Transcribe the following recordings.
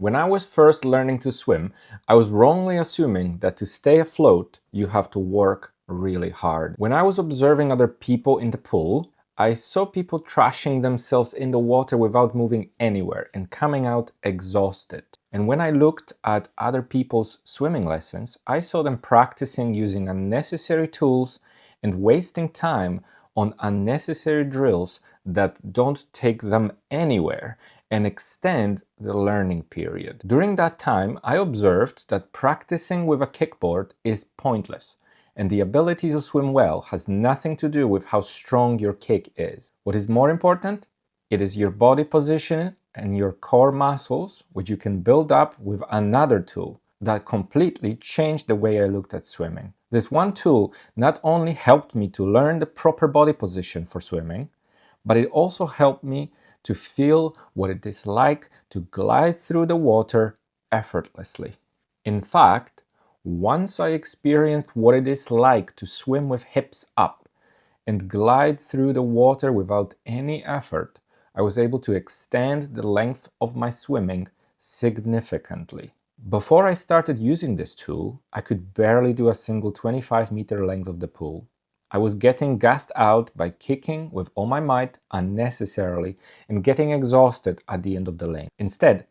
When I was first learning to swim, I was wrongly assuming that to stay afloat, you have to work really hard. When I was observing other people in the pool, I saw people trashing themselves in the water without moving anywhere and coming out exhausted. And when I looked at other people's swimming lessons, I saw them practicing using unnecessary tools and wasting time on unnecessary drills that don't take them anywhere and extend the learning period. During that time, I observed that practicing with a kickboard is pointless, and the ability to swim well has nothing to do with how strong your kick is. What is more important? It is your body position and your core muscles, which you can build up with another tool that completely changed the way I looked at swimming. This one tool not only helped me to learn the proper body position for swimming, but it also helped me to feel what it is like to glide through the water effortlessly. In fact, once I experienced what it is like to swim with hips up and glide through the water without any effort, I was able to extend the length of my swimming significantly. Before I started using this tool, I could barely do a single 25-meter length of the pool. I was getting gassed out by kicking with all my might unnecessarily and getting exhausted at the end of the lane. Instead,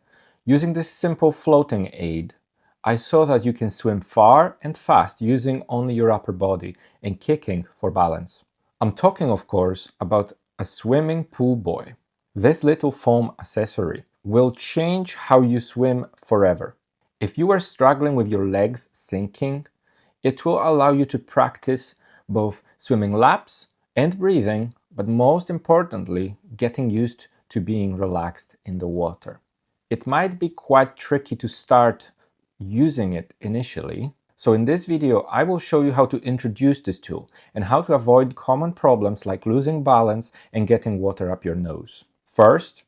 using this simple floating aid, I saw that you can swim far and fast using only your upper body and kicking for balance. I'm talking, of course, about a swimming pool buoy. This little foam accessory will change how you swim forever. If you are struggling with your legs sinking, it will allow you to practice both swimming laps and breathing, but most importantly, getting used to being relaxed in the water. It might be quite tricky to start using it initially, so in this video I will show you how to introduce this tool and how to avoid common problems like losing balance and getting water up your nose. First,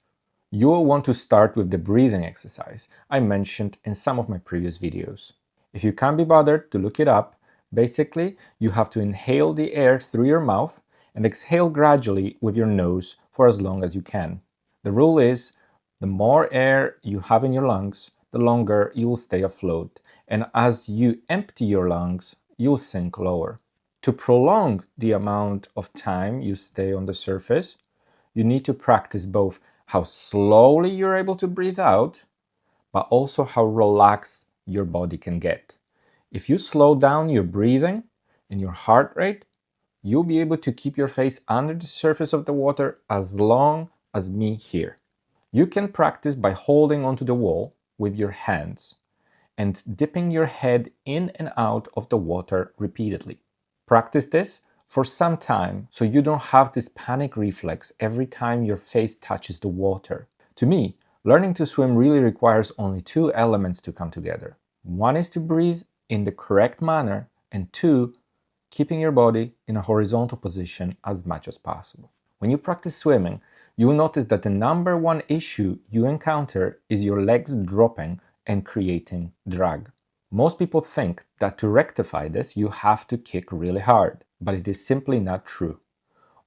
you will want to start with the breathing exercise I mentioned in some of my previous videos. If you can't be bothered to look it up, basically, you have to inhale the air through your mouth and exhale gradually with your nose for as long as you can. The rule is, the more air you have in your lungs, the longer you will stay afloat, and as you empty your lungs, you'll sink lower. To prolong the amount of time you stay on the surface, you need to practice both how slowly you're able to breathe out, but also how relaxed your body can get. If you slow down your breathing and your heart rate, you'll be able to keep your face under the surface of the water as long as me here. You can practice by holding onto the wall with your hands and dipping your head in and out of the water repeatedly. Practice this for some time so you don't have this panic reflex every time your face touches the water. To me, learning to swim really requires only two elements to come together. One is to breathe in the correct manner, and two, keeping your body in a horizontal position as much as possible. When you practice swimming, you will notice that the number one issue you encounter is your legs dropping and creating drag. Most people think that to rectify this, you have to kick really hard, but it is simply not true.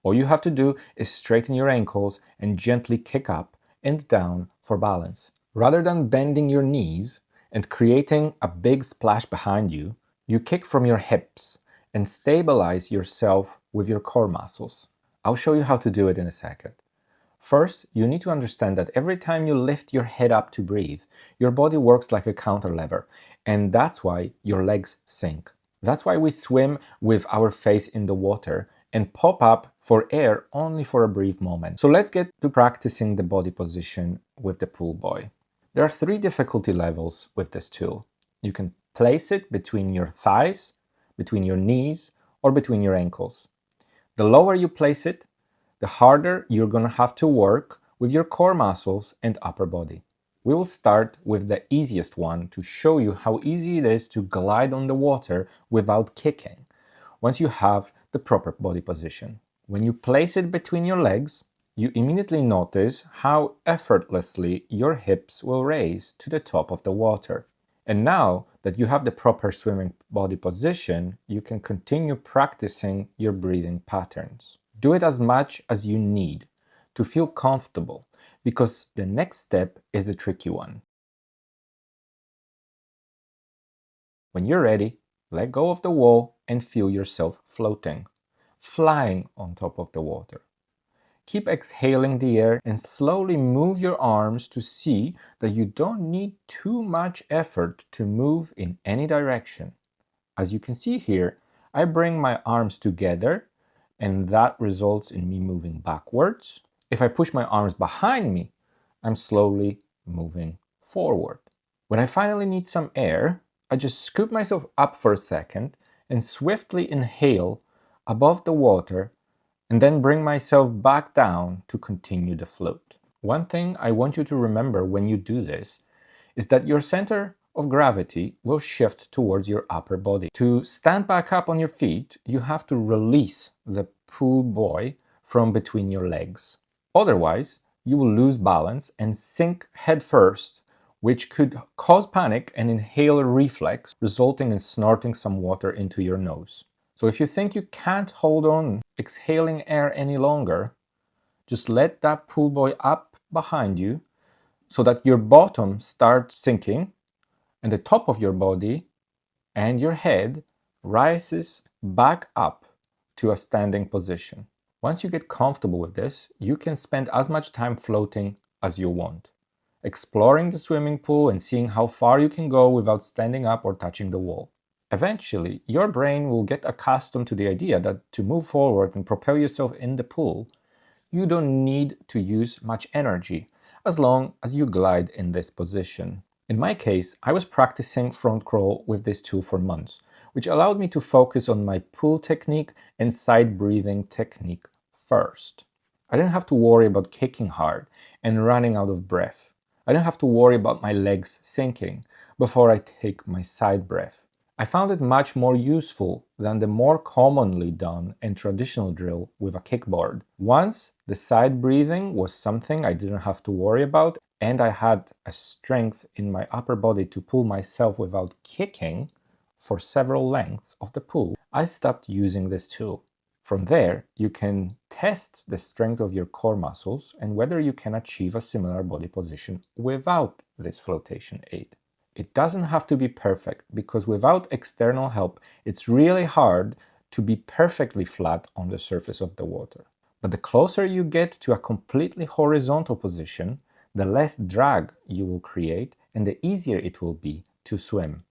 All you have to do is straighten your ankles and gently kick up and down for balance. Rather than bending your knees and creating a big splash behind you, you kick from your hips and stabilize yourself with your core muscles. I'll show you how to do it in a second. First, you need to understand that every time you lift your head up to breathe, your body works like a counter lever, and that's why your legs sink. That's why we swim with our face in the water and pop up for air only for a brief moment. So let's get to practicing the body position with the pool buoy. There are 3 difficulty levels with this tool. You can place it between your thighs, between your knees, or between your ankles. The lower you place it, the harder you're going to have to work with your core muscles and upper body. We will start with the easiest one to show you how easy it is to glide on the water without kicking, once you have the proper body position. When you place it between your legs, you immediately notice how effortlessly your hips will raise to the top of the water. And now that you have the proper swimming body position, you can continue practicing your breathing patterns. Do it as much as you need to feel comfortable, because the next step is the tricky one. When you're ready, let go of the wall and feel yourself floating, flying on top of the water. Keep exhaling the air and slowly move your arms to see that you don't need too much effort to move in any direction. As you can see here, I bring my arms together and that results in me moving backwards. If I push my arms behind me, I'm slowly moving forward. When I finally need some air, I just scoop myself up for a second and swiftly inhale above the water and then bring myself back down to continue the float. One thing I want you to remember when you do this is that your center of gravity will shift towards your upper body. To stand back up on your feet, you have to release the pull buoy from between your legs. Otherwise, you will lose balance and sink headfirst, which could cause panic and inhale reflex, resulting in snorting some water into your nose. So if you think you can't hold on exhaling air any longer, just let that pull buoy up behind you so that your bottom starts sinking and the top of your body and your head rises back up to a standing position. Once you get comfortable with this, you can spend as much time floating as you want, exploring the swimming pool and seeing how far you can go without standing up or touching the wall. Eventually, your brain will get accustomed to the idea that to move forward and propel yourself in the pool, you don't need to use much energy as long as you glide in this position. In my case, I was practicing front crawl with this tool for months, which allowed me to focus on my pull technique and side breathing technique first. I didn't have to worry about kicking hard and running out of breath. I didn't have to worry about my legs sinking before I take my side breath. I found it much more useful than the more commonly done and traditional drill with a kickboard. Once the side breathing was something I didn't have to worry about, and I had a strength in my upper body to pull myself without kicking for several lengths of the pool, I stopped using this tool. From there, you can test the strength of your core muscles and whether you can achieve a similar body position without this flotation aid. It doesn't have to be perfect, because without external help, it's really hard to be perfectly flat on the surface of the water. But the closer you get to a completely horizontal position, the less drag you will create and the easier it will be to swim.